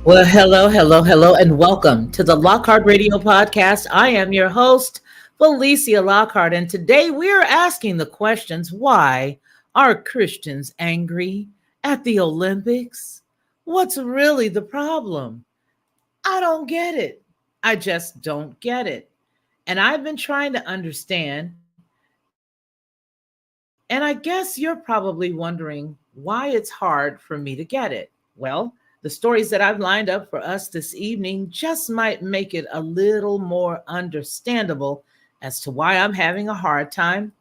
Well, hello, and welcome to the Lockhart Radio Podcast. I am your host, Felicia Lockhart, and today we are asking the questions: why are Christians angry at the Olympics? What's really the problem? I don't get it. I just don't get it. And I've been trying to understand, and I guess you're probably wondering why it's hard for me to get it. Well, the stories that I've lined up for us this evening just might make it a little more understandable as to why I'm having a hard time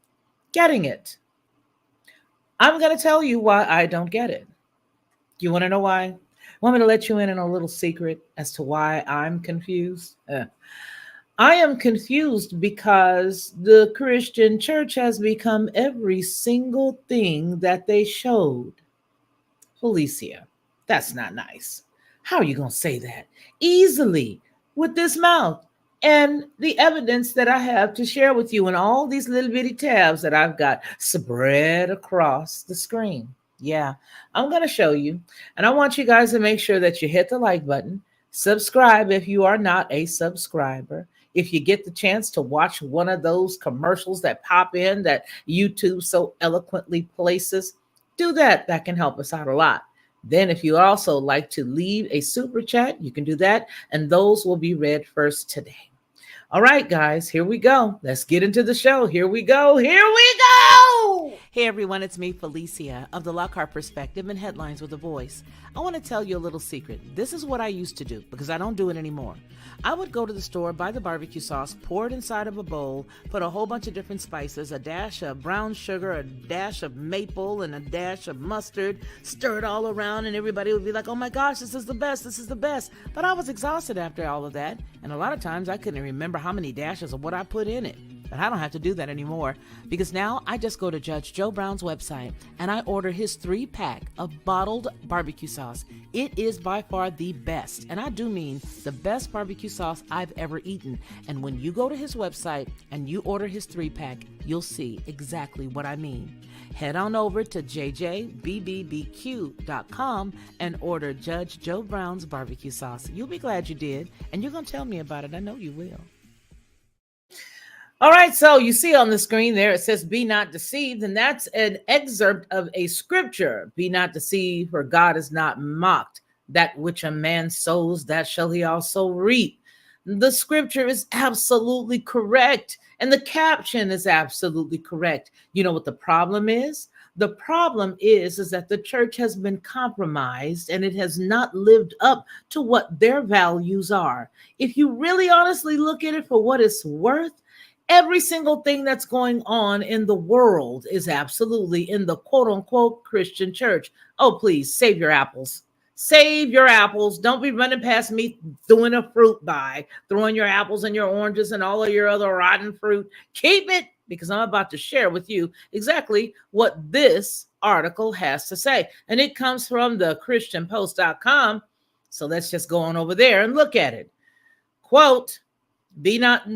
getting it. I'm going to tell you why I don't get it. You want to know why? Want me to let you in on a little secret as to why I'm confused? I am confused because the Christian church has become every single thing that they showed. Felicia, that's not nice. How are you going to say that? Easily with this mouth and the evidence that I have to share with you and all these little bitty tabs that I've got spread across the screen. Yeah, I'm going to show you. And I want you guys to make sure that you hit the like button, subscribe if you are not a subscriber. If you get the chance to watch one of those commercials that pop in that YouTube so eloquently places, do that. That can help us out a lot. Then, if you also like to leave a super chat, you can do that, and those will be read first today. All right, guys, here we go. Let's get into the show. Here we go. Here we go. Hey, everyone, it's me, Felicia, of the Lockhart Perspective and Headlines with a Voice. I want to tell you a little secret. This is what I used to do because I don't do it anymore. I would go to the store, buy the barbecue sauce, pour it inside of a bowl, put a whole bunch of different spices, a dash of brown sugar, a dash of maple, and a dash of mustard, stir it all around, and everybody would be like, oh my gosh, this is the best, this is the best. But I was exhausted after all of that, and a lot of times I couldn't remember how many dashes of what I put in it. But I don't have to do that anymore because now I just go to Judge Joe Brown's website and I order his 3-pack of bottled barbecue sauce. It is by far the best, and I do mean the best barbecue sauce I've ever eaten. And when you go to his website and you order his 3-pack, you'll see exactly what I mean. Head on over to jjbbbbq.com and order Judge Joe Brown's barbecue sauce. You'll be glad you did, and you're going to tell me about it. I know you will. All right, so you see on the screen there, it says, be not deceived, and that's an excerpt of a scripture. Be not deceived, for God is not mocked. That which a man sows, that shall he also reap. The scripture is absolutely correct, and the caption is absolutely correct. You know what the problem is? The problem is that the church has been compromised and it has not lived up to what their values are. If you really honestly look at it for what it's worth, every single thing that's going on in the world is absolutely in the quote unquote Christian church. Oh, please save your apples. Save your apples. Don't be running past me doing a fruit buy, throwing your apples and your oranges and all of your other rotten fruit. Keep it, because I'm about to share with you exactly what this article has to say. And it comes from the christianpost.com. So let's just go on over there and look at it. Quote, be not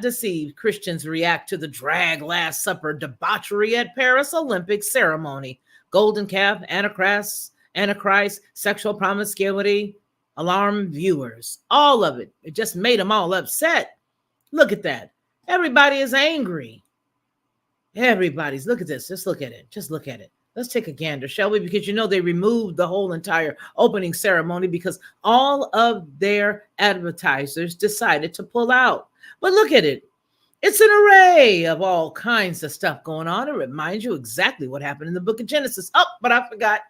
deceived. Christians react to the drag Last Supper debauchery at Paris Olympic ceremony. Golden calf, Antichrist, sexual promiscuity, alarm viewers. All of it. It just made them all upset. Look at that. Everybody is angry. Everybody's, look at this. Just look at it. Just look at it. Let's take a gander, shall we? Because they removed the whole entire opening ceremony because all of their advertisers decided to pull out. But look at it. It's an array of all kinds of stuff going on. It reminds you exactly what happened in the book of Genesis. Oh, but I forgot.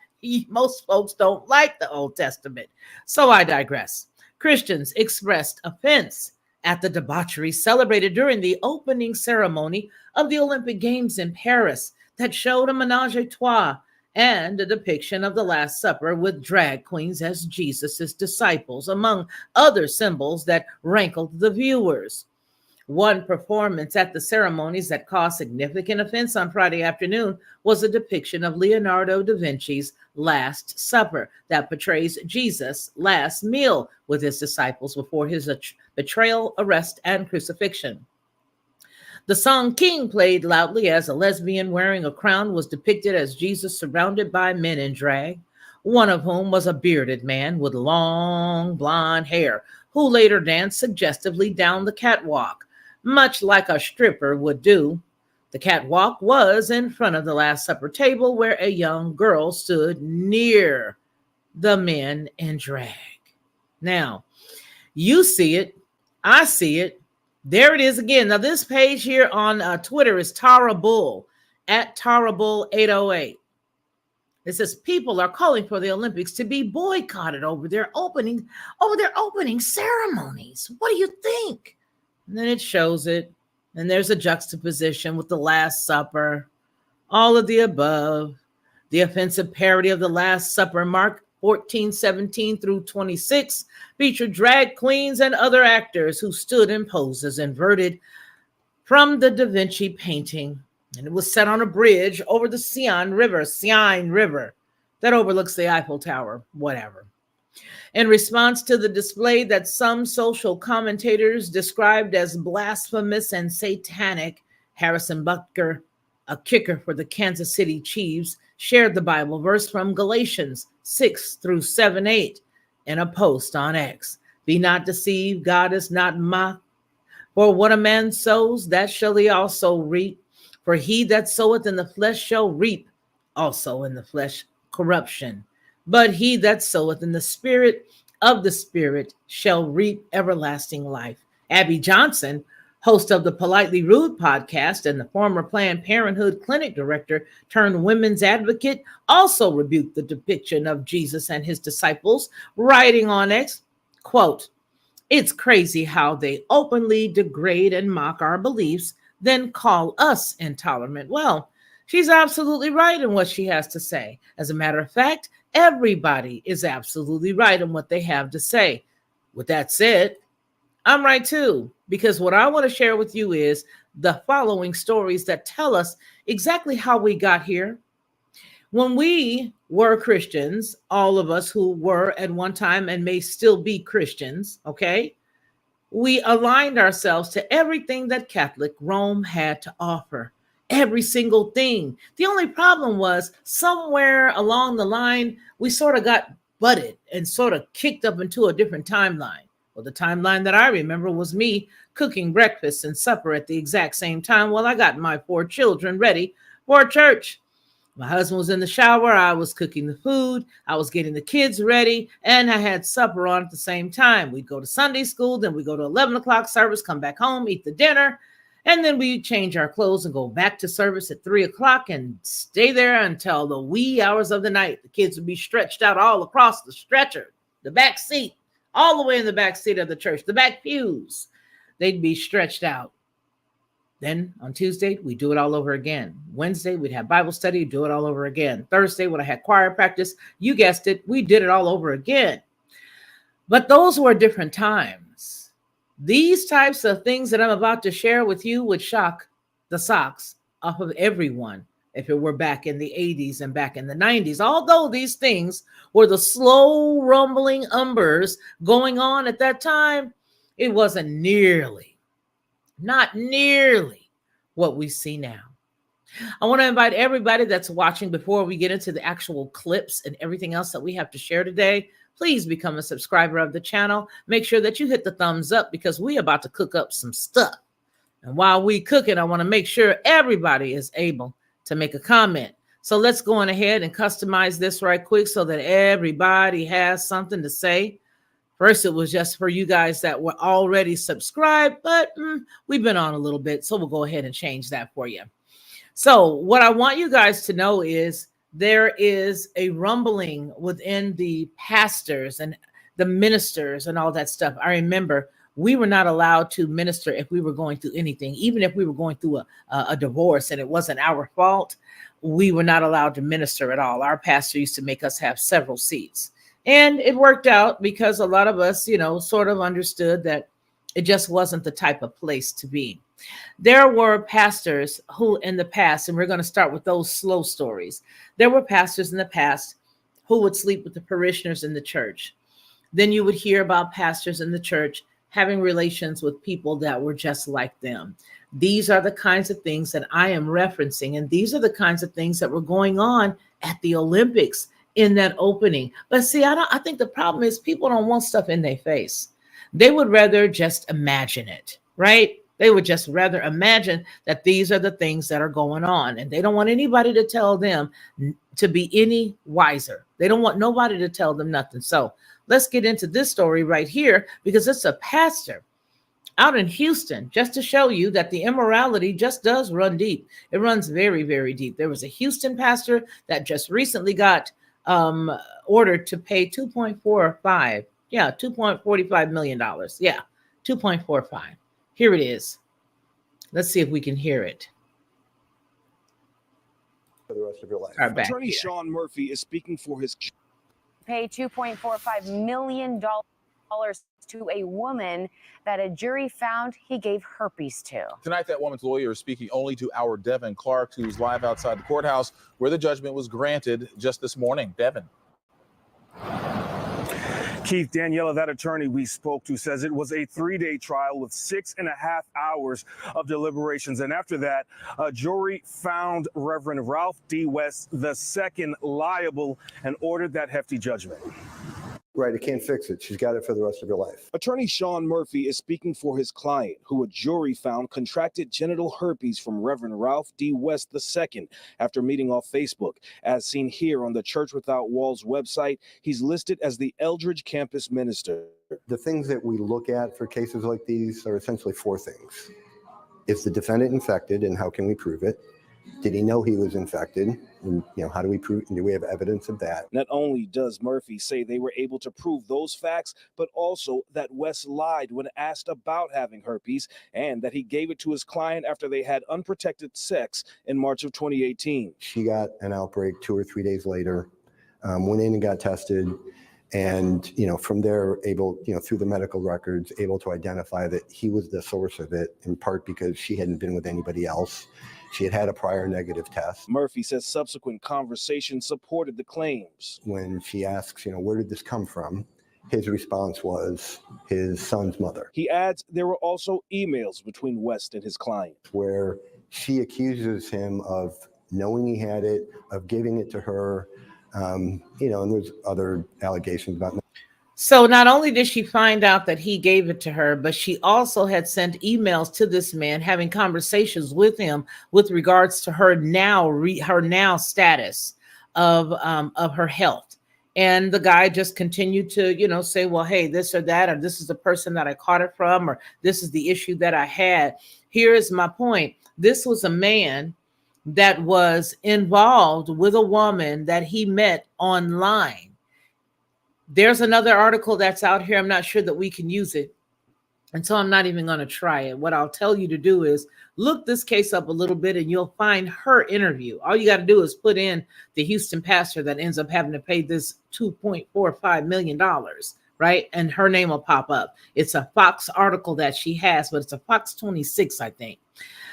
Most folks don't like the Old Testament. So I digress. Christians expressed offense at the debauchery celebrated during the opening ceremony of the Olympic Games in Paris that showed a menage a trois and a depiction of the Last Supper with drag queens as Jesus's disciples, among other symbols that rankled the viewers. One performance at the ceremonies that caused significant offense on Friday afternoon was a depiction of Leonardo da Vinci's Last Supper that portrays Jesus' last meal with his disciples before his betrayal, arrest, and crucifixion. The song King played loudly as a lesbian wearing a crown was depicted as Jesus surrounded by men in drag. one of whom was a bearded man with long blonde hair, who later danced suggestively down the catwalk, much like a stripper would do. The catwalk was in front of the Last Supper table where a young girl stood near the men in drag. Now, you see it, I see it. There it is again. Now, this page here on Twitter is Tara Bull at Tara Bull 808. It says people are calling for the Olympics to be boycotted over their opening ceremonies. What do you think? And then it shows it, and there's a juxtaposition with the Last Supper, all of the above. The offensive parody of the Last Supper, Mark 14:17 through 26, featured drag queens and other actors who stood in poses inverted from the Da Vinci painting. And it was set on a bridge over the Seine River that overlooks the Eiffel Tower, whatever. In response to the display that some social commentators described as blasphemous and satanic, Harrison Butker, a kicker for the Kansas City Chiefs, shared the Bible verse from Galatians 6 through 7:8 in a post on X. Be not deceived, God is not mocked. For what a man sows, that shall he also reap. For he that soweth in the flesh shall reap also in the flesh corruption. But he that soweth in the spirit of the spirit shall reap everlasting life. Abby Johnson, host of the Politely Rude podcast and the former Planned Parenthood clinic director turned women's advocate, also rebuked the depiction of Jesus and his disciples, writing on X, quote, "It's crazy how they openly degrade and mock our beliefs, then call us intolerant." Well, she's absolutely right in what she has to say. As a matter of fact, everybody is absolutely right in what they have to say. With that said, I'm right too, because what I want to share with you is the following stories that tell us exactly how we got here. When we were Christians, all of us who were at one time and may still be Christians, okay, we aligned ourselves to everything that Catholic Rome had to offer. Every single thing. The only problem was somewhere along the line, we sort of got butted and sort of kicked up into a different timeline. Well, the timeline that I remember was me cooking breakfast and supper at the exact same time while I got my 4 children ready for church. My husband was in the shower. I was cooking the food. I was getting the kids ready, and I had supper on at the same time. We'd go to Sunday school, then we go to 11 o'clock service, come back home, eat the dinner, and then we change our clothes and go back to service at 3 o'clock and stay there until the wee hours of the night. The kids would be stretched out all across the stretcher, the back seat, all the way in the back seat of the church, the back pews. They'd be stretched out. Then on Tuesday, we do it all over again. Wednesday, we'd have Bible study, do it all over again. Thursday, when I had choir practice, you guessed it, we did it all over again. But those were different times. These types of things that I'm about to share with you would shock the socks off of everyone if it were back in the 80s and back in the 90s. Although these things were the slow rumbling embers going on at that time, it wasn't not nearly what we see now. I want to invite everybody that's watching, before we get into the actual clips and everything else that we have to share today, please become a subscriber of the channel. Make sure that you hit the thumbs up because we're about to cook up some stuff. And while we cooking, I want to make sure everybody is able to make a comment. So let's go on ahead and customize this right quick so that everybody has something to say. First, it was just for you guys that were already subscribed, but we've been on a little bit, so we'll go ahead and change that for you. So what I want you guys to know is there is a rumbling within the pastors and the ministers and all that stuff. I remember we were not allowed to minister if we were going through anything, even if we were going through a divorce and it wasn't our fault. We were not allowed to minister at all. Our pastor used to make us have several seats. And it worked out because a lot of us, sort of understood that it just wasn't the type of place to be. There were pastors who in the past, and we're going to start with those slow stories. There were pastors in the past who would sleep with the parishioners in the church. Then you would hear about pastors in the church having relations with people that were just like them. These are the kinds of things that I am referencing. And these are the kinds of things that were going on at the Olympics in that opening. But see, I think the problem is people don't want stuff in their face. They would rather just imagine it, right? They would just rather imagine that these are the things that are going on, and they don't want anybody to tell them to be any wiser. They don't want nobody to tell them nothing. So let's get into this story right here, because it's a pastor out in Houston, just to show you that the immorality just does run deep. It runs very, very deep. There was a Houston pastor that just recently got ordered to pay $2.45 million. Yeah, 2.45. Here it is. Let's see if we can hear it. For the rest of your life. Attorney Sean Murphy is speaking for his pay $2.45 million to a woman that a jury found he gave herpes to. Tonight, that woman's lawyer is speaking only to our Devin Clark, who's live outside the courthouse where the judgment was granted just this morning. Devin. Keith, Daniela, that attorney we spoke to, says it was a 3-day trial with 6.5 hours of deliberations. And after that, a jury found Reverend Ralph D. West II liable and ordered that hefty judgment. Right, it can't fix it. She's got it for the rest of her life. Attorney Sean Murphy is speaking for his client, who a jury found contracted genital herpes from Reverend Ralph D. West II after meeting off Facebook. As seen here on the Church Without Walls website, he's listed as the Eldridge campus minister. The things that we look at for cases like these are essentially 4 things. Is the defendant infected, and how can we prove it? Did he know he was infected? And, how do we prove? Do we have evidence of that? Not only does Murphy say they were able to prove those facts, but also that West lied when asked about having herpes, and that he gave it to his client after they had unprotected sex in March of 2018. She got an outbreak 2 or 3 days later, went in and got tested, and from there able, through the medical records, able to identify that he was the source of it, in part because she hadn't been with anybody else. She had had a prior negative test. Murphy says subsequent conversations supported the claims. When she asks, where did this come from? His response was his son's mother. He adds there were also emails between West and his client, where she accuses him of knowing he had it, of giving it to her, and there's other allegations about that. So not only did she find out that he gave it to her, but she also had sent emails to this man, having conversations with him with regards to her now status of her health. And the guy just continued to, say, well, hey, this or that, or this is the person that I caught it from, or this is the issue that I had. Here is my point. This was a man that was involved with a woman that he met online. There's another article that's out here. I'm not sure that we can use it, and so I'm not even going to try it. What I'll tell you to do is look this case up a little bit, and you'll find her interview. All you got to do is put in the Houston pastor that ends up having to pay this $2.45 million, right? And her name will pop up. It's a Fox article that she has, but it's a Fox 26, I think.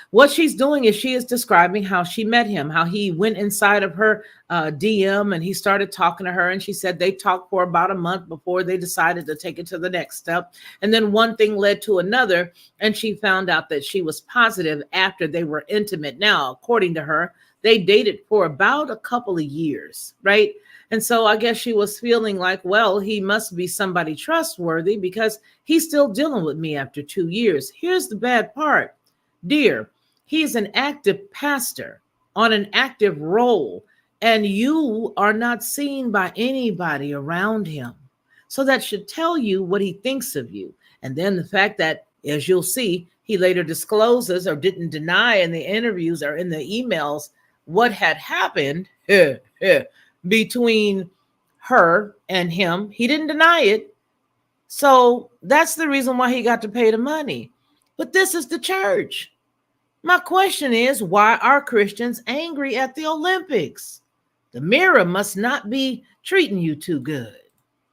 What she's doing is she is describing how she met him, how he went inside of her DM and he started talking to her. And she said they talked for about a month before they decided to take it to the next step. And then one thing led to another. And she found out that she was positive after they were intimate. Now, according to her, they dated for about a couple of years, right? And so I guess she was feeling like, well, he must be somebody trustworthy because he's still dealing with me after 2 years. Here's the bad part, dear. He's an active pastor on an active role, and you are not seen by anybody around him. So that should tell you what he thinks of you. And then the fact that, as you'll see, he later discloses or didn't deny in the interviews or in the emails what had happened between her and him. He didn't deny it. So that's the reason why he got to pay the money. But this is the church. My question is, why are Christians angry at the Olympics? The mirror must not be treating you too good.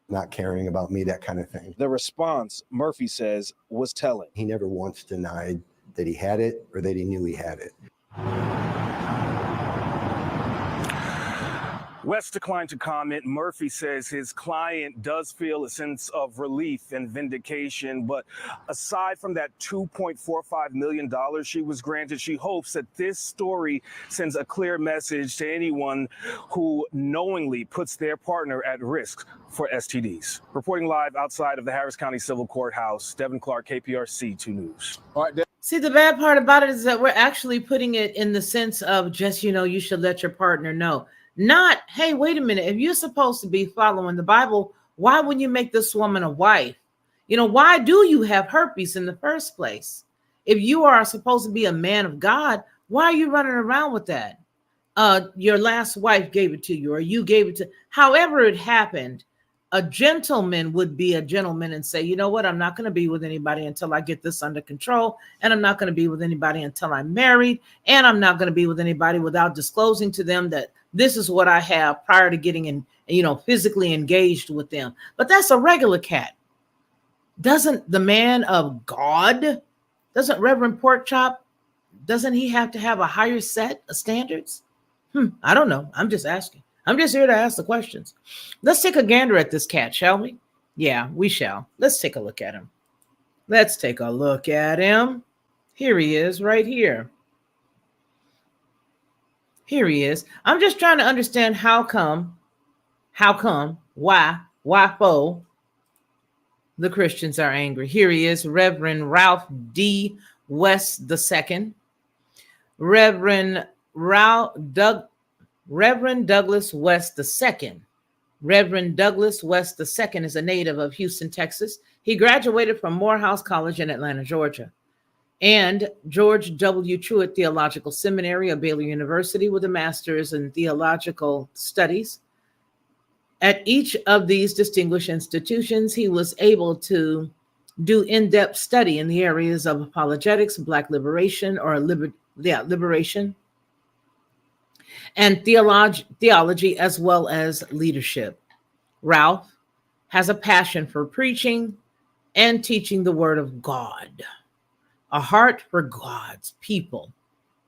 Not caring about me, that kind of thing. The response, Murphy says, was telling. He never once denied that he had it or that he knew he had it. West declined to comment. Murphy says his client does feel a sense of relief and vindication, but aside from that $2.45 million she was granted, she hopes that this story sends a clear message to anyone who knowingly puts their partner at risk for STDs. Reporting live outside of the Harris County Civil Courthouse, Devin Clark, KPRC 2 News. All right, See, the bad part about it is that we're actually putting it in the sense of just, you should let your partner know. Not, hey, wait a minute. If you're supposed to be following the Bible, why wouldn't you make this woman a wife? Why do you have herpes in the first place? If you are supposed to be a man of God, why are you running around with that? Your last wife gave it to you, or you gave it to, however it happened. A gentleman would be a gentleman and say, you know what, I'm not going to be with anybody until I get this under control. And I'm not going to be with anybody until I'm married. And I'm not going to be with anybody without disclosing to them that this is what I have prior to getting in, physically engaged with them. But that's a regular cat. Doesn't the man of God, doesn't Reverend Porkchop, doesn't he have to have a higher set of standards? I don't know. I'm just asking. I'm just here to ask the questions. Let's take a gander at this cat, shall we? Yeah, we shall. Let's take a look at him. Let's take a look at him. Here he is, right here. Here he is. I'm just trying to understand how come, why for the Christians are angry. Here he is, Reverend Ralph D. West II. Reverend Douglas West II. Reverend Douglas West II is a native of Houston, Texas. He graduated from Morehouse College in Atlanta, Georgia, and George W. Truett Theological Seminary of Baylor University with a master's in theological studies. At each of these distinguished institutions, he was able to do in-depth study in the areas of apologetics, Black liberation, liberation, and theology, as well as leadership. Ralph has a passion for preaching and teaching the word of God, a heart for God's people.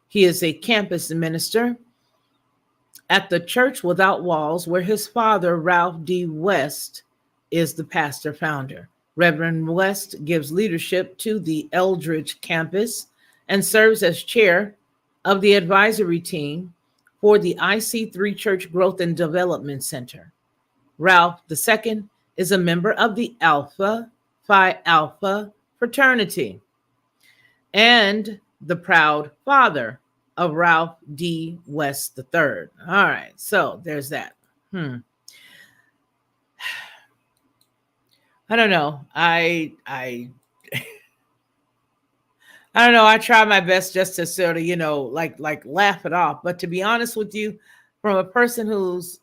He is a campus minister at the Church Without Walls, where his father, Ralph D. West, is the pastor founder. Reverend West gives leadership to the Eldridge campus and serves as chair of the advisory team for the IC3 Church Growth and Development Center. Ralph II is a member of the Alpha Phi Alpha fraternity and the proud father of Ralph D. West III. All right, so there's that. I don't know. I don't know. I try my best just to sort of, like laugh it off. But to be honest with you, from a person who's,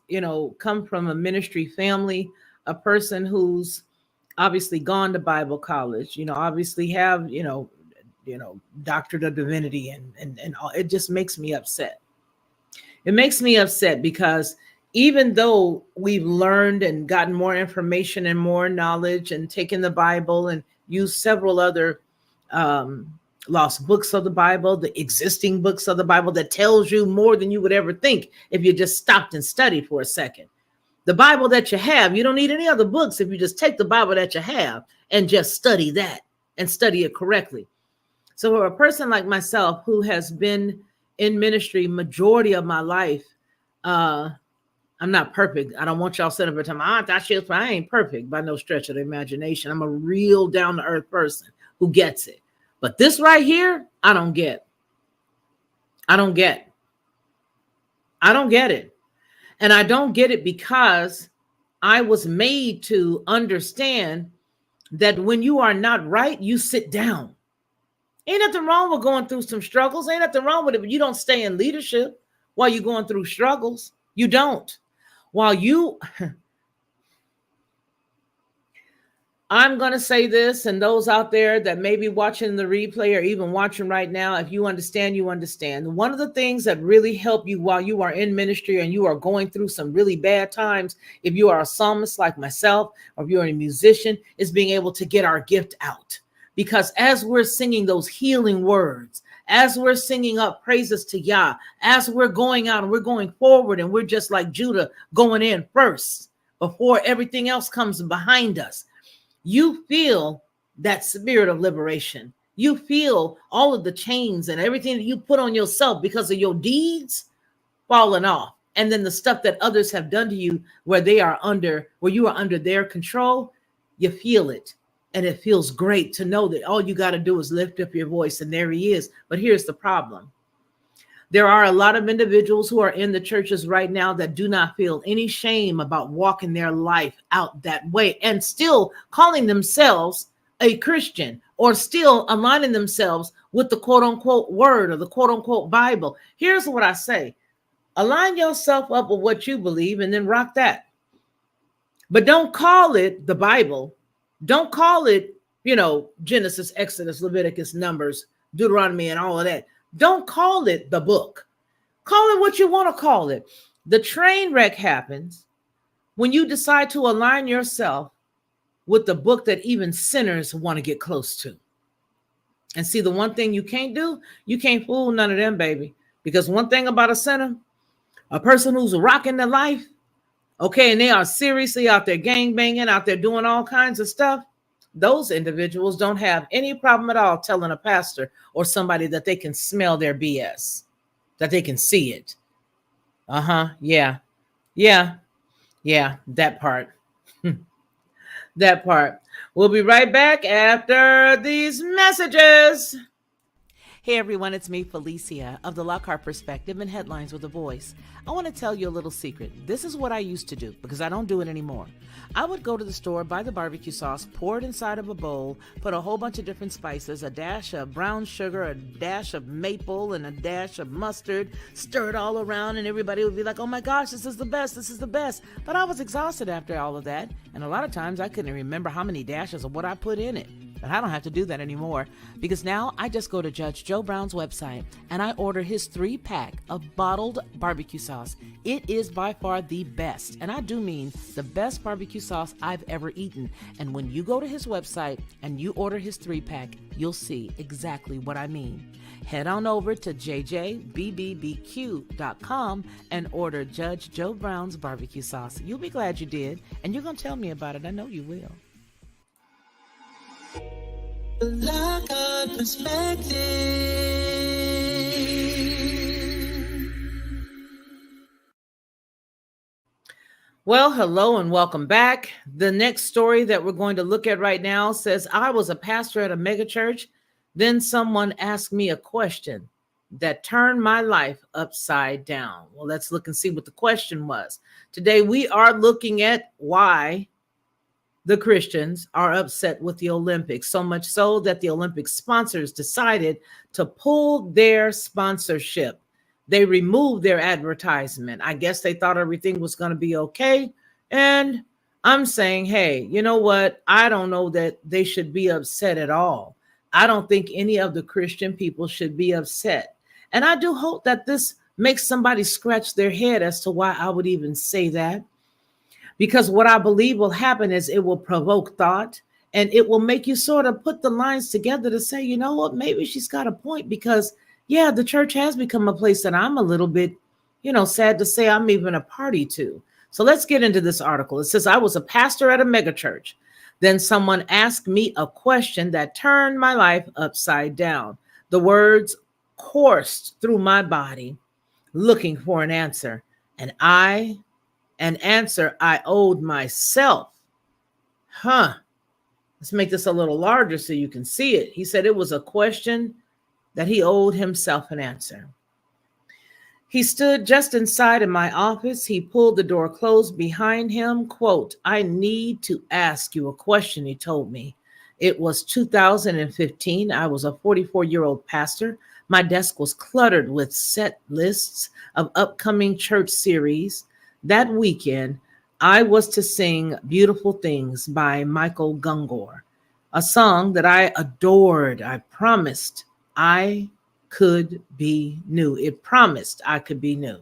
come from a ministry family, a person who's obviously gone to Bible college, obviously have, doctorate of divinity and all, it just makes me upset. It makes me upset because even though we've learned and gotten more information and more knowledge and taken the Bible and used several other lost books of the Bible, the existing books of the Bible that tells you more than you would ever think if you just stopped and studied for a second. The Bible that you have, you don't need any other books if you just take the Bible that you have and just study that and study it correctly. So for a person like myself who has been in ministry majority of my life, I'm not perfect. I don't want y'all sitting up and telling me, I ain't perfect by no stretch of the imagination. I'm a real down-to-earth person who gets it. But this right here, I don't get. I don't get it. And I don't get it because I was made to understand that when you are not right, you sit down. Ain't nothing wrong with going through some struggles. Ain't nothing wrong with it, but you don't stay in leadership while you're going through struggles. You don't. I'm going to say this, and those out there that may be watching the replay or even watching right now, if you understand, you understand. One of the things that really help you while you are in ministry and you are going through some really bad times, if you are a psalmist like myself, or if you're a musician, is being able to get our gift out. Because as we're singing those healing words, as we're singing up praises to Yah, as we're going out and we're going forward and we're just like Judah going in first before everything else comes behind us, you feel that spirit of liberation. You feel all of the chains and everything that you put on yourself because of your deeds falling off. And then the stuff that others have done to you where you are under their control, you feel it. And it feels great to know that all you got to do is lift up your voice and there he is. But here's the problem. There are a lot of individuals who are in the churches right now that do not feel any shame about walking their life out that way and still calling themselves a Christian or still aligning themselves with the quote unquote word or the quote unquote Bible. Here's what I say. Align yourself up with what you believe and then rock that. But don't call it the Bible. Don't call it, Genesis, Exodus, Leviticus, Numbers, Deuteronomy, and all of that. Don't call it the book. Call it what you want to call it. The train wreck happens when you decide to align yourself with the book that even sinners want to get close to. And see, the one thing you can't do, you can't fool none of them, baby. Because one thing about a sinner, a person who's rocking their life, okay, and they are seriously out there gangbanging, out there doing all kinds of stuff, those individuals don't have any problem at all telling a pastor or somebody that they can smell their BS, that they can see it. Yeah, that part. That part. We'll be right back after these messages. Hey everyone, it's me, Felicia, of the Lockhart Perspective and Headlines with a Voice. I want to tell you a little secret. This is what I used to do because I don't do it anymore. I would go to the store, buy the barbecue sauce, pour it inside of a bowl, put a whole bunch of different spices, a dash of brown sugar, a dash of maple, and a dash of mustard, stir it all around, and everybody would be like, oh my gosh, this is the best, this is the best. But I was exhausted after all of that, and a lot of times I couldn't remember how many dashes of what I put in it. But I don't have to do that anymore because now I just go to Judge Joe Brown's website and I order his 3-pack of bottled barbecue sauce. It is by far the best, and I do mean the best barbecue sauce I've ever eaten. And when you go to his website and you order his 3-pack, you'll see exactly what I mean. Head on over to jjbbbq.com and order Judge Joe Brown's barbecue sauce. You'll be glad you did, and you're going to tell me about it. I know you will. Lockhart Perspective. Well, hello and welcome back. The next story that we're going to look at right now says, I was a pastor at a megachurch. Then someone asked me a question that turned my life upside down. Well, let's look and see what the question was. Today, we are looking at why the Christians are upset with the Olympics, so much so that the Olympic sponsors decided to pull their sponsorship. They removed their advertisement. I guess they thought everything was going to be okay. And I'm saying, hey, you know what? I don't know that they should be upset at all. I don't think any of the Christian people should be upset. And I do hope that this makes somebody scratch their head as to why I would even say that. Because what I believe will happen is it will provoke thought and it will make you sort of put the lines together to say, you know what, maybe she's got a point because, yeah, the church has become a place that I'm a little bit, sad to say I'm even a party to. So let's get into this article. It says, I was a pastor at a megachurch. Then someone asked me a question that turned my life upside down. The words coursed through my body looking for an answer. An answer I owed myself. Let's make this a little larger so you can see it. He said it was a question that he owed himself an answer. He stood just inside of my office. He pulled the door closed behind him. Quote, I need to ask you a question, he told me. It was 2015. I was a 44-year-old pastor. My desk was cluttered with set lists of upcoming church series. That weekend, I was to sing Beautiful Things by Michael Gungor, a song that I adored. I promised I could be new. It promised I could be new.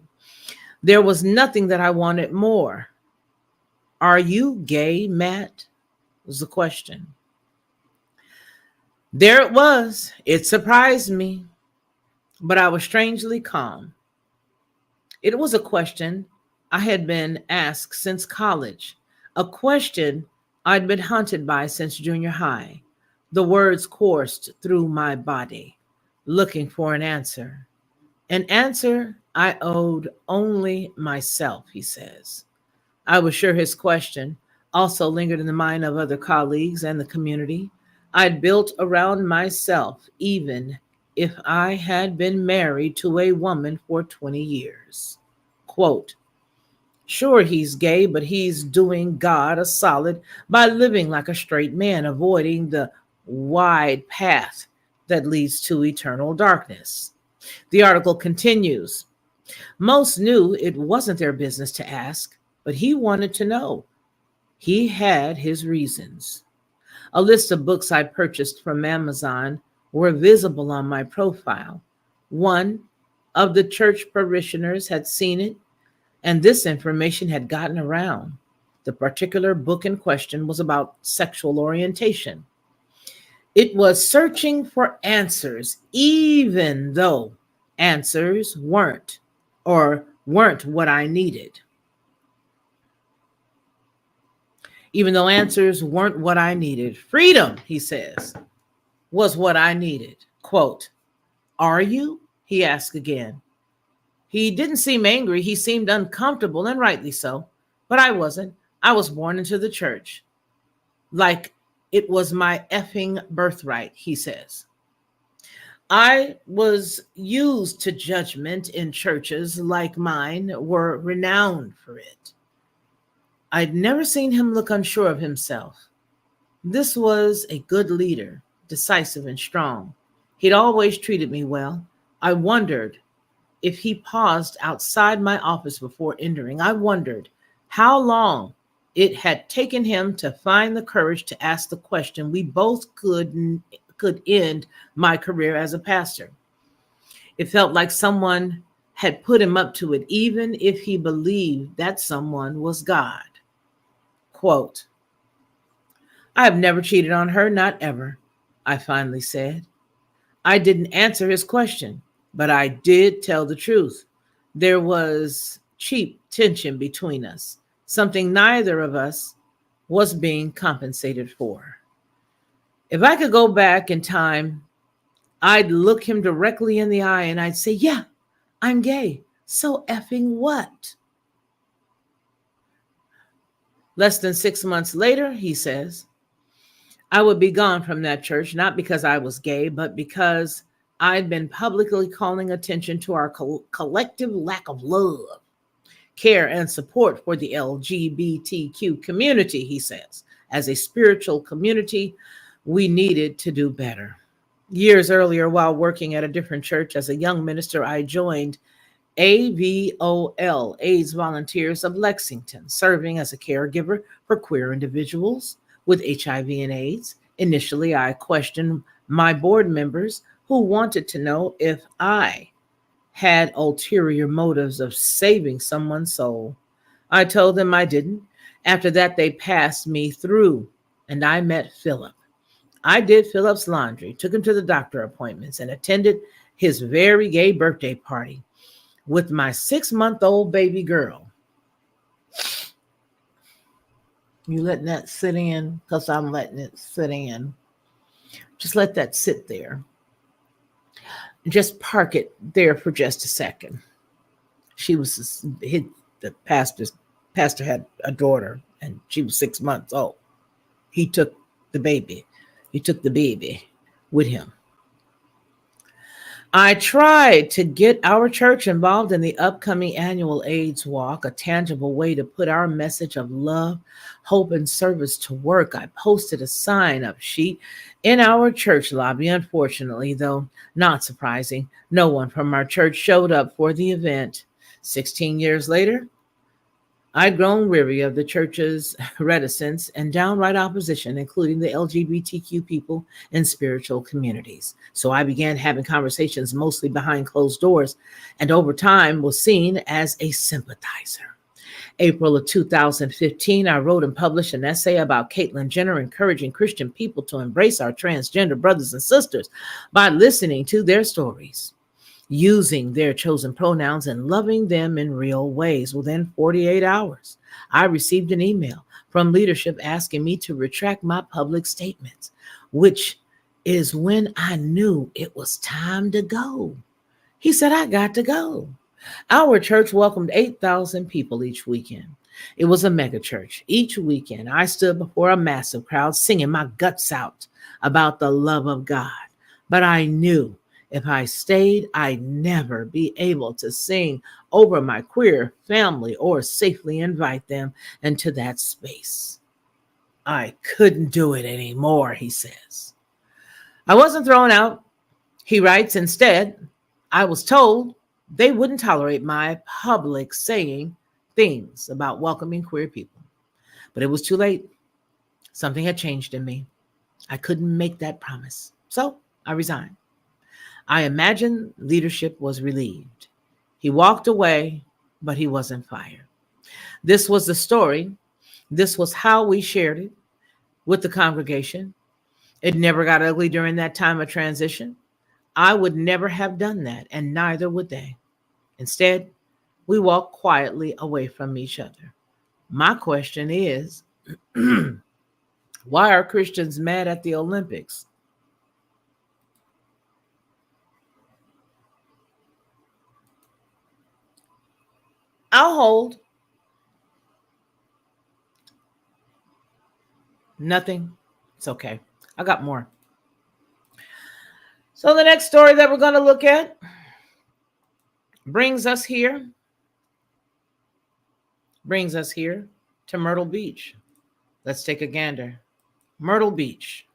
There was nothing that I wanted more. Are you gay, Matt? Was the question. There it was. It surprised me. but I was strangely calm. It was a question I had been asked since college, a question I'd been haunted by since junior high. The words coursed through my body, looking for an answer I owed only myself, he says. I was sure his question also lingered in the mind of other colleagues and the community I'd built around myself, even if I had been married to a woman for 20 years. Quote, sure, he's gay, but he's doing God a solid by living like a straight man, avoiding the wide path that leads to eternal darkness. The article continues. Most knew it wasn't their business to ask, but he wanted to know. He had his reasons. A list of books I purchased from Amazon were visible on my profile. One of the church parishioners had seen it, and this information had gotten around. The particular book in question was about sexual orientation. It was searching for answers, even though answers weren't what I needed. Even though answers weren't what I needed. Freedom, he says, was what I needed. Quote, are you? He asked again. He didn't seem angry. He seemed uncomfortable, and rightly so. But I wasn't. I was born into the church. Like it was my effing birthright, he says. I was used to judgment in churches like mine were renowned for it. I'd never seen him look unsure of himself. This was a good leader, decisive and strong. He'd always treated me well. I wondered if he paused outside my office before entering. I wondered how long it had taken him to find the courage to ask the question we both could end my career as a pastor. It felt like someone had put him up to it, even if he believed that someone was God. Quote, I have never cheated on her, not ever, I finally said. I didn't answer his question, but I did tell the truth. There was cheap tension between us, something neither of us was being compensated for. If I could go back in time, I'd look him directly in the eye and I'd say, yeah, I'm gay. So effing what? Less than 6 months later, he says, I would be gone from that church, not because I was gay, but because I'd been publicly calling attention to our collective lack of love, care, and support for the LGBTQ community, he says. As a spiritual community, we needed to do better. Years earlier, while working at a different church as a young minister, I joined AVOL, AIDS Volunteers of Lexington, serving as a caregiver for queer individuals with HIV and AIDS. Initially, I questioned my board members who wanted to know if I had ulterior motives of saving someone's soul. I told them I didn't. After that, they passed me through, and I met Philip. I did Philip's laundry, took him to the doctor appointments, and attended his very gay birthday party with my 6-month-old baby girl. You letting that sit in? Because I'm letting it sit in. Just let that sit there. Just park it there for just a second. The pastor had a daughter, and she was 6 months old. He took the baby with him. I tried to get our church involved in the upcoming annual AIDS Walk, a tangible way to put our message of love, hope, and service to work. I posted a sign-up sheet in our church lobby. Unfortunately, though, not surprising, no one from our church showed up for the event. 16 years later, I'd grown weary of the church's reticence and downright opposition, including the LGBTQ people and spiritual communities. So I began having conversations mostly behind closed doors, and over time was seen as a sympathizer. April of 2015, I wrote and published an essay about Caitlyn Jenner encouraging Christian people to embrace our transgender brothers and sisters by listening to their stories. using their chosen pronouns and loving them in real ways. Within 48 hours, I received an email from leadership asking me to retract my public statements, which is when I knew it was time to go. He said, I got to go. Our church welcomed 8,000 people each weekend. It was a megachurch. Each weekend, I stood before a massive crowd singing my guts out about the love of God. But I knew if I stayed, I'd never be able to sing over my queer family or safely invite them into that space. I couldn't do it anymore, he says. I wasn't thrown out. He writes, instead, I was told they wouldn't tolerate my public saying things about welcoming queer people. But it was too late. Something had changed in me. I couldn't make that promise. So I resigned. I imagine leadership was relieved. He walked away, but he wasn't fired. This was the story. This was how we shared it with the congregation. It never got ugly during that time of transition. I would never have done that, and neither would they. Instead, we walked quietly away from each other. My question is, why are Christians mad at the Olympics? I'll hold. Nothing. It's okay. I got more. So the next story that we're going to look at brings us here to Myrtle Beach. Let's take a gander. Myrtle Beach.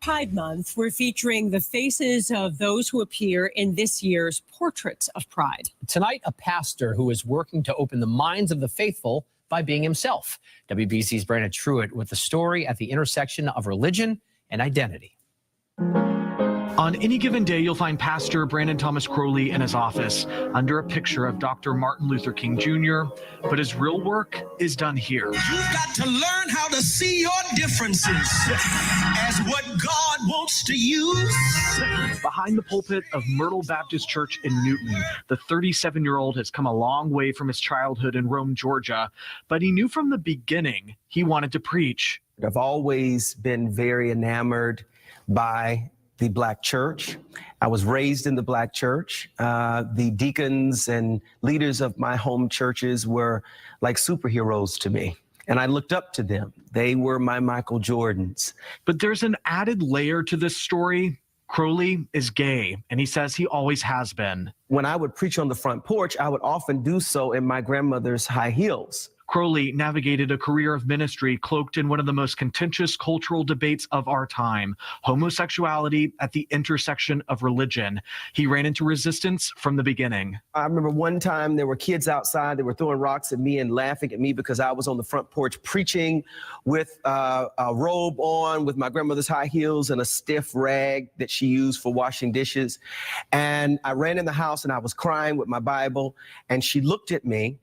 Pride Month, we're featuring the faces of those who appear in this year's Portraits of Pride. Tonight, a pastor who is working to open the minds of the faithful by being himself. WBC's Brandon Truitt with the story at the intersection of religion and identity. On any given day, you'll find Pastor Brandon Thomas Crowley in his office under a picture of Dr. Martin Luther King Jr., but his real work is done here. You've got to learn how to see your differences as what God wants to use. Behind the pulpit of Myrtle Baptist Church in Newton, the 37-year-old has come a long way from his childhood in Rome, Georgia, but he knew from the beginning he wanted to preach. I've always been very enamored by the Black church. I was raised in the Black church. The deacons and leaders of my home churches were like superheroes to me, and I looked up to them. They were my Michael Jordans. But there's an added layer to this story. Crowley is gay, and he says he always has been. When I would preach on the front porch, I would often do so in my grandmother's high heels. Crowley navigated a career of ministry cloaked in one of the most contentious cultural debates of our time, homosexuality at the intersection of religion. He ran into resistance from the beginning. I remember one time there were kids outside that were throwing rocks at me and laughing at me because I was on the front porch preaching with a robe on, with my grandmother's high heels and a stiff rag that she used for washing dishes. And I ran in the house and I was crying with my Bible, and she looked at me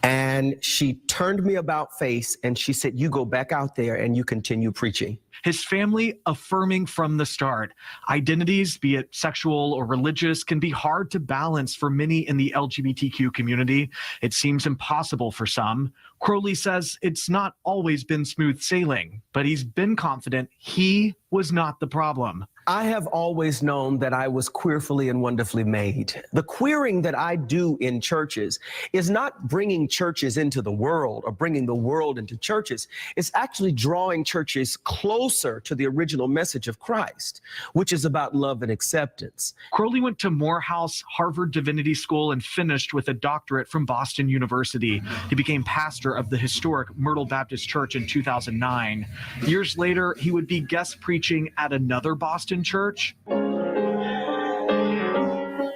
and she turned me about face and she said, "You go back out there and you continue preaching." His family affirming from the start. Identities, be it sexual or religious, can be hard to balance for many in the LGBTQ community. It seems impossible for some. Crowley says it's not always been smooth sailing, but he's been confident he was not the problem. I have always known that I was queerfully and wonderfully made. The queering that I do in churches is not bringing churches into the world or bringing the world into churches. It's actually drawing churches closer to the original message of Christ, which is about love and acceptance. Crowley went to Morehouse Harvard Divinity School and finished with a doctorate from Boston University. He became pastor of the historic Myrtle Baptist Church in 2009. Years later, he would be guest preaching at another Boston church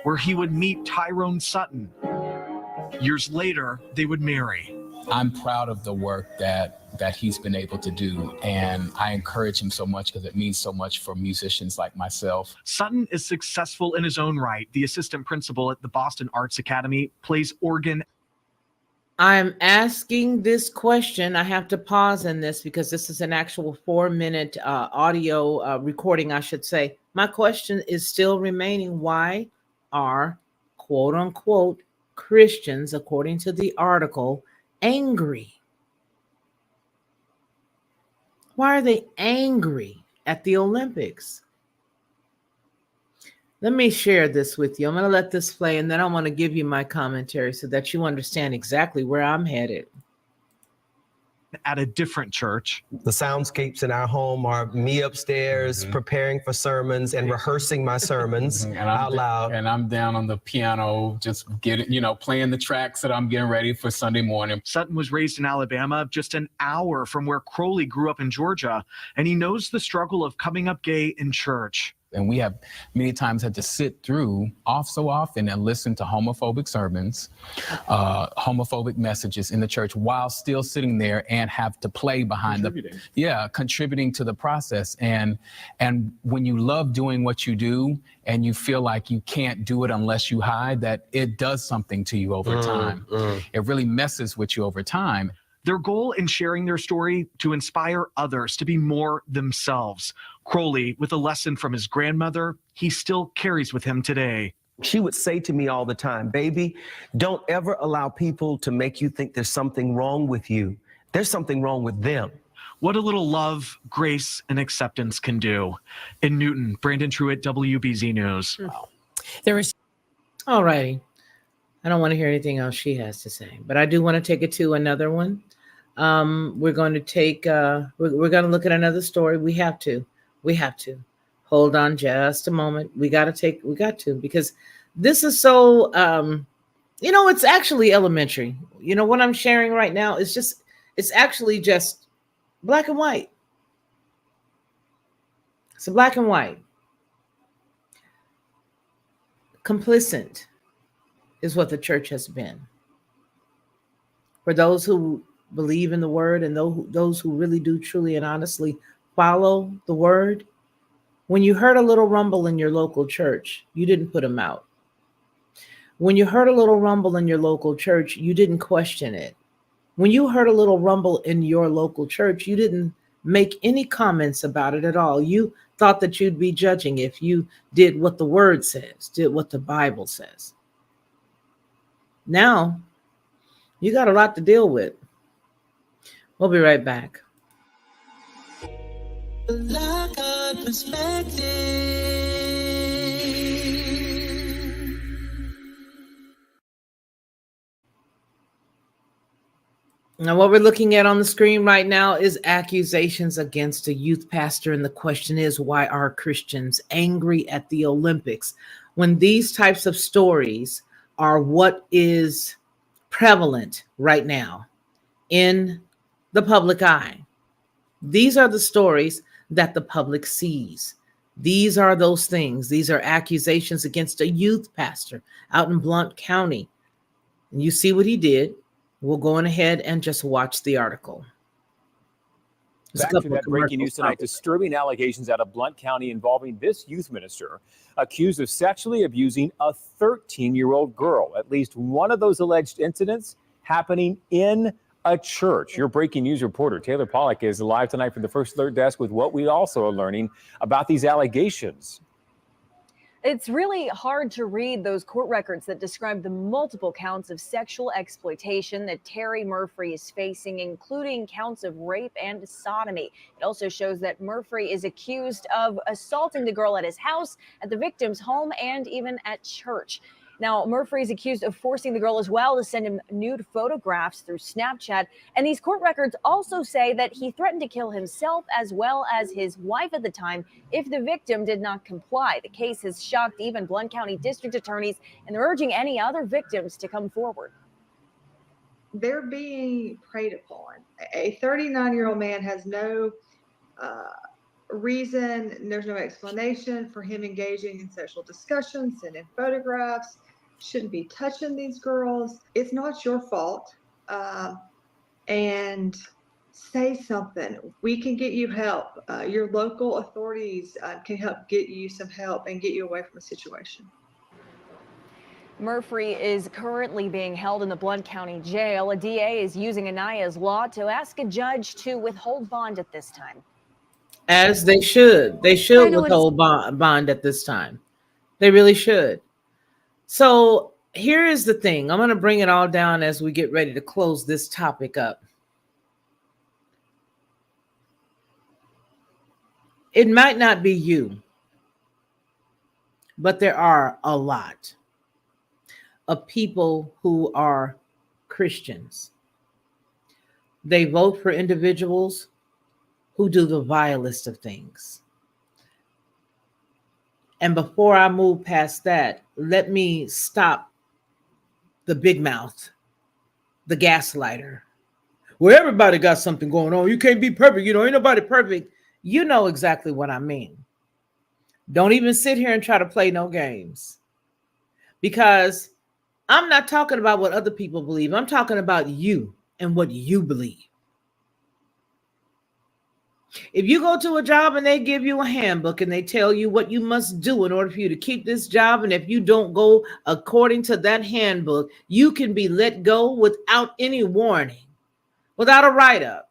where he would meet Tyrone Sutton. Years later, they would marry. I'm proud of the work that he's been able to do, and I encourage him so much because it means so much for musicians like myself. Sutton is successful in his own right. The assistant principal at the Boston Arts Academy, plays organ. I'm asking this question. I have to pause in this because this is an actual 4-minute audio recording, I should say. My question is still remaining. Why are quote unquote Christians, according to the article, angry? Why are they angry at the Olympics? Let me share this with you. I'm going to let this play, and then I want to give you my commentary so that you understand exactly where I'm headed. At a different church. The soundscapes in our home are me upstairs preparing for sermons and rehearsing my sermons out loud. And I'm down on the piano, just playing the tracks that I'm getting ready for Sunday morning. Sutton was raised in Alabama, just an hour from where Crowley grew up in Georgia, and he knows the struggle of coming up gay in church. And we have many times had to sit through so often and listen to homophobic sermons, homophobic messages in the church while still sitting there and have to play behind contributing to the process. And when you love doing what you do and you feel like you can't do it unless you hide, that it does something to you over time. It really messes with you over time. Their goal in sharing their story to inspire others to be more themselves. Crowley, with a lesson from his grandmother, he still carries with him today. She would say to me all the time, baby, don't ever allow people to make you think there's something wrong with you. There's something wrong with them. What a little love, grace, and acceptance can do. In Newton, Brandon Truitt, WBZ News. Wow. All righty. I don't want to hear anything else she has to say, but I do want to take it to another one. We're going to take, we're going to look at another story. We have to hold on just a moment. We got to, because this is so, it's actually elementary. What I'm sharing right now is it's actually just black and white. It's black and white. Complicit is what the church has been. For those who believe in the word and those who really do truly and honestly follow the word, when you heard a little rumble in your local church, you didn't put them out. When you heard a little rumble in your local church, you didn't question it. When you heard a little rumble in your local church, you didn't make any comments about it at all. You thought that you'd be judging if you did what the word says, did what the Bible says. Now, you got a lot to deal with. We'll be right back. Lockhart Perspective. Now, what we're looking at on the screen right now is accusations against a youth pastor. And the question is, why are Christians angry at the Olympics? When these types of stories are what is prevalent right now in the public eye. These are the stories that the public sees. These are those things. These are accusations against a youth pastor out in Blount County. And you see what he did. We'll go on ahead and just watch the article. Back to that breaking news tonight. Disturbing allegations out of Blount County involving this youth minister accused of sexually abusing a 13-year-old girl. At least one of those alleged incidents happening in a church. Your breaking news reporter, Taylor Pollock, is live tonight from the First Alert Desk with what we also are learning about these allegations. It's really hard to read those court records that describe the multiple counts of sexual exploitation that Terry Murphy is facing, including counts of rape and sodomy. It also shows that Murphy is accused of assaulting the girl at his house, at the victim's home, and even at church. Now, Murphy is accused of forcing the girl as well to send him nude photographs through Snapchat. And these court records also say that he threatened to kill himself as well as his wife at the time if the victim did not comply. The case has shocked even Blount County district attorneys, and they're urging any other victims to come forward. They're being preyed upon. A 39-year-old man has no reason, there's no explanation for him engaging in sexual discussions, sending photographs, shouldn't be touching these girls. It's not your fault. And say something. We can get you help. Your local authorities can help get you some help and get you away from a situation. Murphy is currently being held in the Blount County Jail. A DA is using Anaya's law to ask a judge to withhold bond at this time. As they should. They should withhold bond at this time. They really should. So here is the thing. I'm going to bring it all down as we get ready to close this topic up. It might not be you, but there are a lot of people who are Christians. They vote for individuals who do the vilest of things. And before I move past that, let me stop the big mouth, the gaslighter, where everybody got something going on. You can't be perfect. Ain't nobody perfect. You know exactly what I mean. Don't even sit here and try to play no games, because I'm not talking about what other people believe. I'm talking about you and what you believe. If you go to a job and they give you a handbook and they tell you what you must do in order for you to keep this job, and if you don't go according to that handbook, you can be let go without any warning, without a write-up.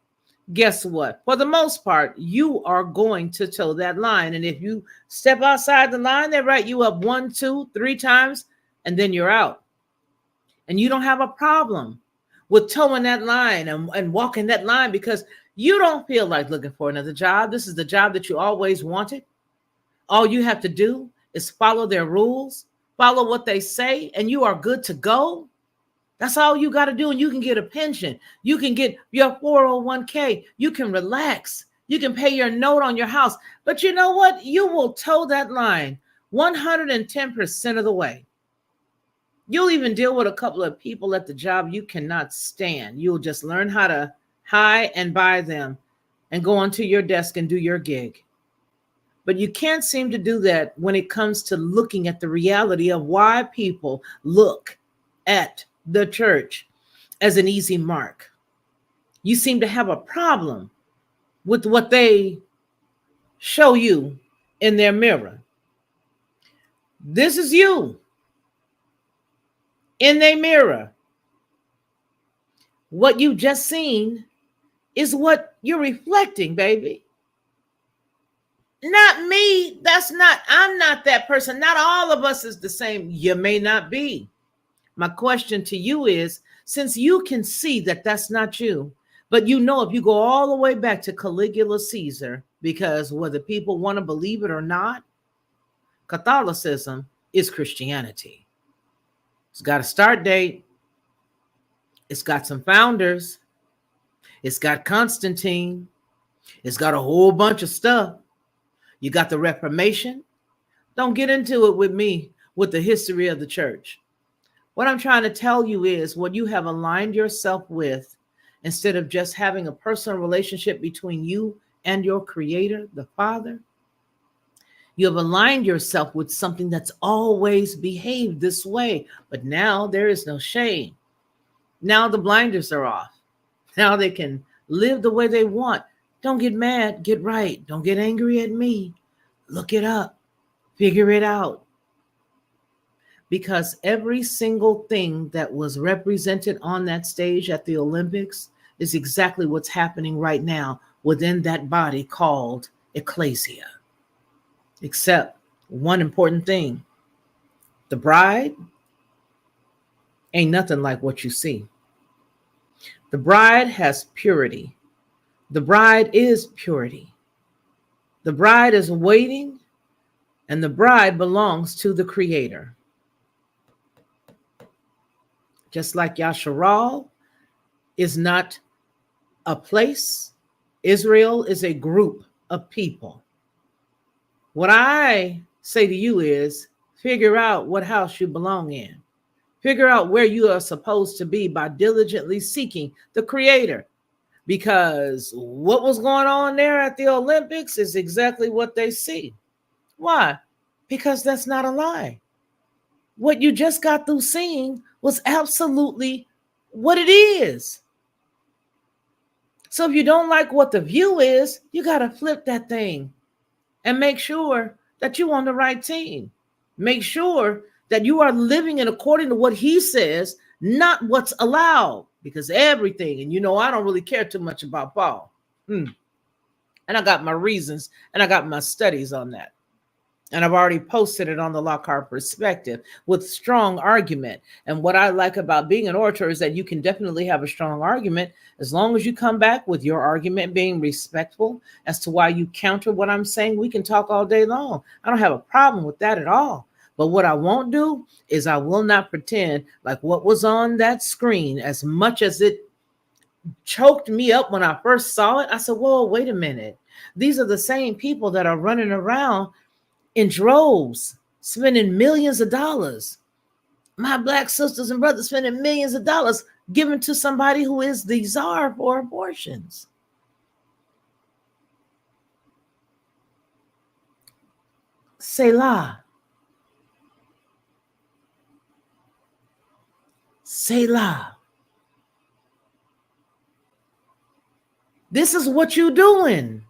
Guess what? For the most part, you are going to toe that line. And if you step outside the line, they write you up 1, 2, 3 times, and then you're out. And you don't have a problem with towing that line and walking that line, because you don't feel like looking for another job. This is the job that you always wanted. All you have to do is follow their rules, follow what they say, and you are good to go. That's all you got to do. And you can get a pension. You can get your 401k. You can relax. You can pay your note on your house. But you know what? You will toe that line 110% of the way. You'll even deal with a couple of people at the job you cannot stand. You'll just learn how to hi and bye them and go onto your desk and do your gig. But you can't seem to do that when it comes to looking at the reality of why people look at the church as an easy mark. You seem to have a problem with what they show you in their mirror. This is you in their mirror. What you just seen is what you're reflecting, baby. Not me. I'm not that person. Not all of us is the same. You may not be. My question to you is, since you can see that that's not you, but you know, if you go all the way back to Caligula Caesar, because whether people want to believe it or not, Catholicism is Christianity. It's got a start date. It's got some founders. It's got Constantine. It's got a whole bunch of stuff. You got the Reformation. Don't get into it with me with the history of the church. What I'm trying to tell you is what you have aligned yourself with, instead of just having a personal relationship between you and your Creator, the Father. You have aligned yourself with something that's always behaved this way. But now there is no shame. Now the blinders are off. Now they can live the way they want. Don't get mad, get right. Don't get angry at me. Look it up. Figure it out. Because every single thing that was represented on that stage at the Olympics is exactly what's happening right now within that body called ecclesia. Except one important thing. The bride ain't nothing like what you see. The bride has purity. The bride is purity. The bride is waiting, and the bride belongs to the Creator. Just like Yasharal is not a place, Israel is a group of people. What I say to you is, figure out what house you belong in. Figure out where you are supposed to be by diligently seeking the Creator. Because what was going on there at the Olympics is exactly what they see. Why? Because that's not a lie. What you just got through seeing was absolutely what it is. So if you don't like what the view is, you got to flip that thing and make sure that you're on the right team. Make sure that you are living in according to what he says, not what's allowed, because everything, and I don't really care too much about Paul. And I got my reasons and I got my studies on that. And I've already posted it on the Lockhart Perspective with strong argument. And what I like about being an orator is that you can definitely have a strong argument as long as you come back with your argument being respectful as to why you counter what I'm saying. We can talk all day long. I don't have a problem with that at all. But what I won't do is I will not pretend like what was on that screen, as much as it choked me up when I first saw it. I said, whoa, wait a minute. These are the same people that are running around in droves, spending millions of dollars. My Black sisters and brothers spending millions of dollars given to somebody who is the czar for abortions. Selah. Selah. This is what you're doing.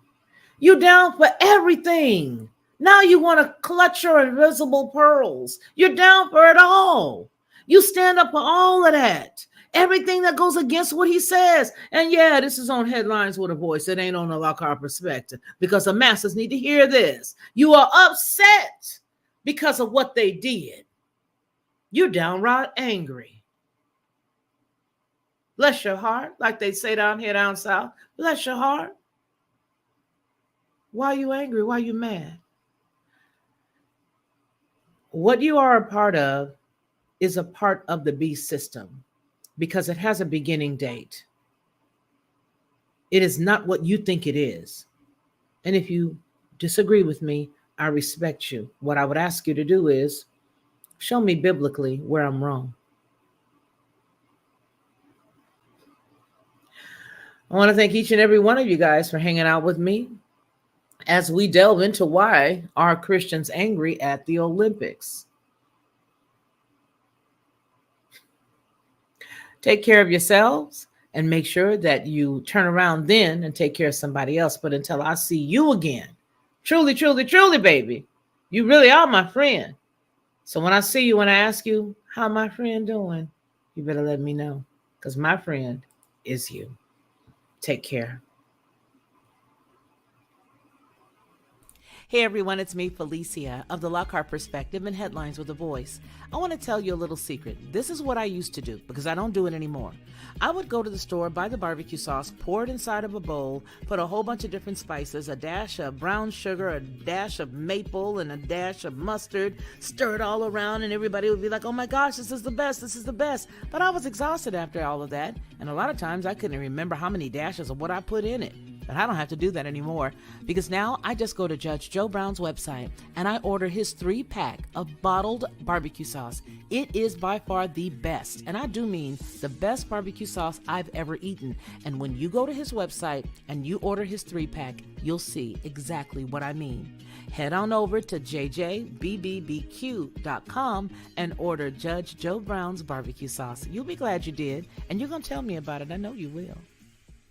You're down for everything. Now you want to clutch your invisible pearls. You're down for it all. You stand up for all of that. Everything that goes against what he says. And yeah, this is on Headlines with a Voice. It ain't on the Lockhart Perspective, because the masses need to hear this. You are upset because of what they did. You're downright angry. Bless your heart, like they say down here down south. Bless your heart. Why are you angry? Why are you mad? What you are a part of is a part of the beast system, because it has a beginning date. It is not what you think it is. And if you disagree with me, I respect you. What I would ask you to do is show me biblically where I'm wrong. I want to thank each and every one of you guys for hanging out with me as we delve into why are Christians angry at the Olympics. Take care of yourselves and make sure that you turn around then and take care of somebody else. But until I see you again, truly, truly, truly, baby, you really are my friend. So when I see you and I ask you, how my friend doing, you better let me know, because my friend is you. Take care. Hey everyone, it's me, Felicia, of the Lockhart Perspective and Headlines with a Voice. I want to tell you a little secret. This is what I used to do, because I don't do it anymore. I would go to the store, buy the barbecue sauce, pour it inside of a bowl, put a whole bunch of different spices, a dash of brown sugar, a dash of maple, and a dash of mustard, stir it all around, and everybody would be like, oh my gosh, this is the best, this is the best. But I was exhausted after all of that, and a lot of times I couldn't remember how many dashes of what I put in it. But I don't have to do that anymore, because now I just go to Judge Joe Brown's website and I order his 3-pack of bottled barbecue sauce. It is by far the best, and I do mean the best barbecue sauce I've ever eaten. And when you go to his website and you order his 3-pack, you'll see exactly what I mean. Head on over to jjbbbbq.com and order Judge Joe Brown's barbecue sauce. You'll be glad you did, and you're going to tell me about it. I know you will.